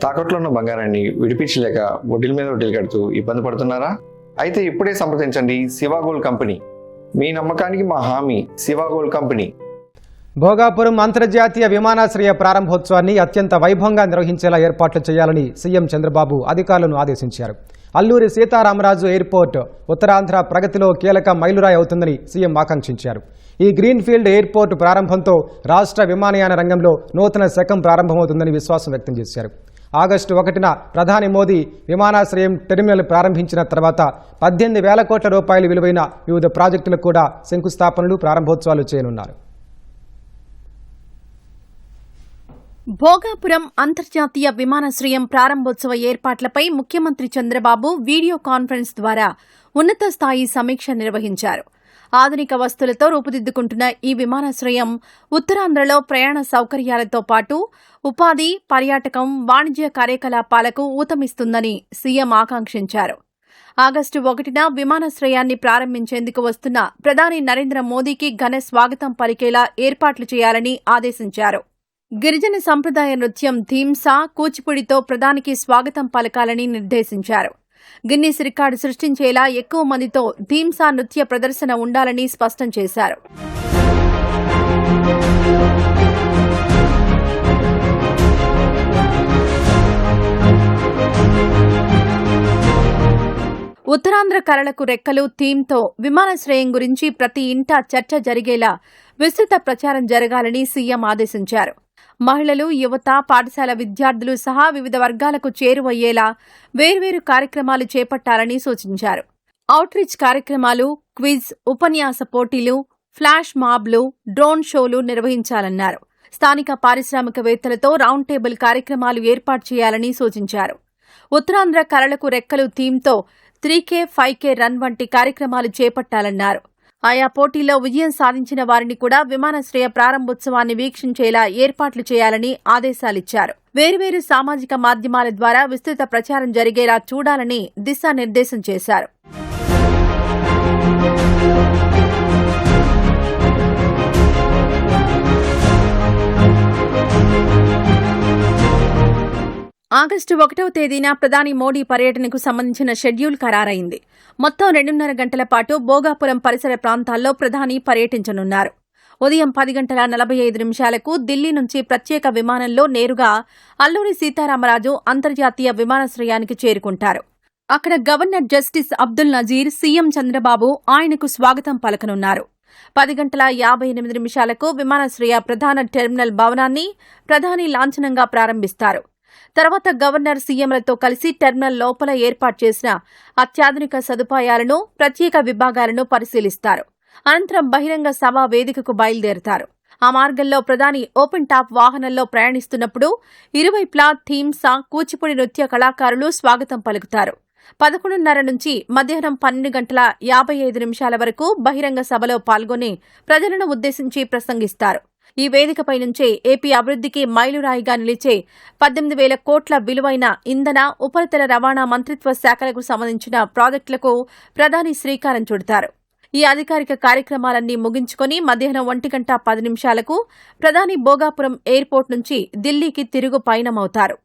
తాకట్లో ఉన్న బంగారాన్ని విడిపించలేక వడ్డీల మీద వడ్డీలు కడుతూ ఇబ్బంది పడుతున్నారా? అయితే ఇప్పుడే సంప్రదించండి శివ గోల్డ్ కంపెనీ. మీ నమ్మకానికి మా హామీ శివ గోల్డ్ కంపెనీ. భోగాపురం అంతర్జాతీయ విమానాశ్రయ ప్రారంభోత్సవాన్ని అత్యంత వైభవంగా నిర్వహించేలా ఏర్పాట్లు చేయాలని సీఎం చంద్రబాబు అధికారులను ఆదేశించారు. అల్లూరి సీతారామరాజు ఎయిర్పోర్ట్ ఉత్తరాంధ్ర ప్రగతిలో కీలక మైలురాయి అవుతుందని సీఎం ఆకాంక్షించారు. ఈ గ్రీన్ఫీల్డ్ ఎయిర్పోర్ట్ ప్రారంభంతో రాష్ట్ర విమానయాన రంగంలో నూతన శకం ప్రారంభమవుతుందని విశ్వాసం వ్యక్తం చేశారు. ఆగస్టు 1న ప్రధాని మోదీ విమానాశ్రయం టెర్మినల్ ప్రారంభించిన తర్వాత 18,000 కోట్ల రూపాయల విలువైన వివిధ ప్రాజెక్టులకు కూడా శంకుస్థాపనలు ప్రారంభోత్సవాలు చేయనున్నారు. భోగాపురం అంతర్జాతీయ విమానాశ్రయం ప్రారంభోత్సవ ఏర్పాట్లపై ముఖ్యమంత్రి చంద్రబాబు వీడియో కాన్ఫరెన్స్ ద్వారా ఉన్నత స్థాయి సమీక్ష నిర్వహించారు. ఆధునిక వస్తువులతో రూపుదిద్దుకుంటున్న ఈ విమానాశ్రయం ఉత్తరాంధ్రలో ప్రయాణ సౌకర్యాలతో పాటు ఉపాధి, పర్యాటకం, వాణిజ్య కార్యకలాపాలకు ఊతమిస్తుందని సీఎం ఆకాంక్షించారు. ఆగస్టు 1న విమానాశ్రయాన్ని ప్రారంభించేందుకు వస్తున్న ప్రధాని నరేంద్ర మోదీకి ఘన స్వాగతం పలికేలా ఏర్పాట్లు చేయాలని ఆదేశించారు. గిరిజన సంప్రదాయ నృత్యం థీమ్సా, కూచిపూడితో ప్రధానికి స్వాగతం పలకాలని నిర్దేశించారు. గిన్నిస్ రికార్డు సృష్టించేలా ఎక్కువ మందితో థీమ్సా నృత్య ప్రదర్శన ఉండాలని స్పష్టం చేశారు. ఉత్తరాంధ్ర కళలకు రెక్కలు థీమ్తో విమానాశ్రయం గురించి ప్రతి ఇంటా చర్చ జరిగేలా విస్తృత ప్రచారం జరగాలని సీఎం ఆదేశించారు. మహిళలు, యువత, పాఠశాల విద్యార్థులు సహా వివిధ వర్గాలకు చేరువయ్యేలా వేర్వేరు కార్యక్రమాలు చేపట్టాలని సూచించారు. అవుట్రీచ్ కార్యక్రమాలు, క్విజ్, ఉపన్యాస పోటీలు, ఫ్లాష్ మాబ్లు, డ్రోన్ షోలు నిర్వహించాలన్నారు. స్థానిక పారిశ్రామికవేత్తలతో రౌండ్ టేబుల్ కార్యక్రమాలు ఏర్పాటు చేయాలని సూచించారు. ఉత్తరాంధ్ర కళలకు రెక్కలు థీమ్తో 3K, 5K రన్ వంటి కార్యక్రమాలు చేపట్టాలన్నారు. ఆయా పోటీల్లో విజయం సాధించిన వారిని కూడా విమానాశ్రయ ప్రారంభోత్సవాన్ని వీక్షించేలా ఏర్పాట్లు చేయాలని ఆదేశాలిచ్చారు. వేర్వేరు సామాజిక మాధ్యమాల ద్వారా విస్తృత ప్రచారం జరిగేలా చూడాలని దిశానిర్దేశం చేశారు. ఆగస్టు 1వ తేదీన ప్రధాని మోడీ పర్యటనకు సంబంధించిన షెడ్యూల్ ఖరారైంది. మొత్తం 2.5 గంటల పాటు భోగాపురం పరిసర ప్రాంతాల్లో ప్రధాని పర్యటించనున్నారు. ఉదయం 10:45 ఢిల్లీ నుంచి ప్రత్యేక విమానంలో నేరుగా అల్లూరి సీతారామరాజు అంతర్జాతీయ విమానాశ్రయానికి చేరుకుంటారు. అక్కడ governor justice Abdul Nazeer, CM Chandrababu ఆయనకు స్వాగతం పలకనున్నారు. 10:58 విమానాశ్రయ ప్రధాన టెర్మినల్ భవనాన్ని ప్రధాని లాంఛనంగా ప్రారంభిస్తారు. తర్వాత గవర్నర్, సీఎంలతో కలిసి టెర్మినల్ లోపల ఏర్పాటు చేసిన అత్యాధునిక సదుపాయాలను, ప్రత్యేక విభాగాలను పరిశీలిస్తారు. అనంతరం బహిరంగ సభా వేదికకు బయలుదేరతారు. ఆ మార్గంలో ప్రధాని ఓపెన్ టాప్ వాహనంలో ప్రయాణిస్తున్నప్పుడు ఇరువైపులా థీమ్సా, కూచిపూడి నృత్య కళాకారులు స్వాగతం పలుకుతారు. 11:30 నుంచి మధ్యాహ్నం 12:55 వరకు బహిరంగ సభలో పాల్గొని ప్రజలను ఉద్దేశించి ప్రసంగిస్తారు. ఈ వేదికపై నుంచే ఏపీ అభివృద్ధికి మైలురాయిగా నిలిచే 18,000 కోట్ల విలువైన ఇంధన, ఉపరితల రవాణా మంత్రిత్వ శాఖలకు సంబంధించిన ప్రాజెక్టులకు ప్రధాని శ్రీకారం చుడతారు. ఈ అధికారిక కార్యక్రమాలన్నీ ముగించుకుని మధ్యాహ్నం 1:10 ప్రధాని భోగాపురం ఎయిర్పోర్ట్ నుంచి ఢిల్లీకి తిరుగు పయనమవుతారు.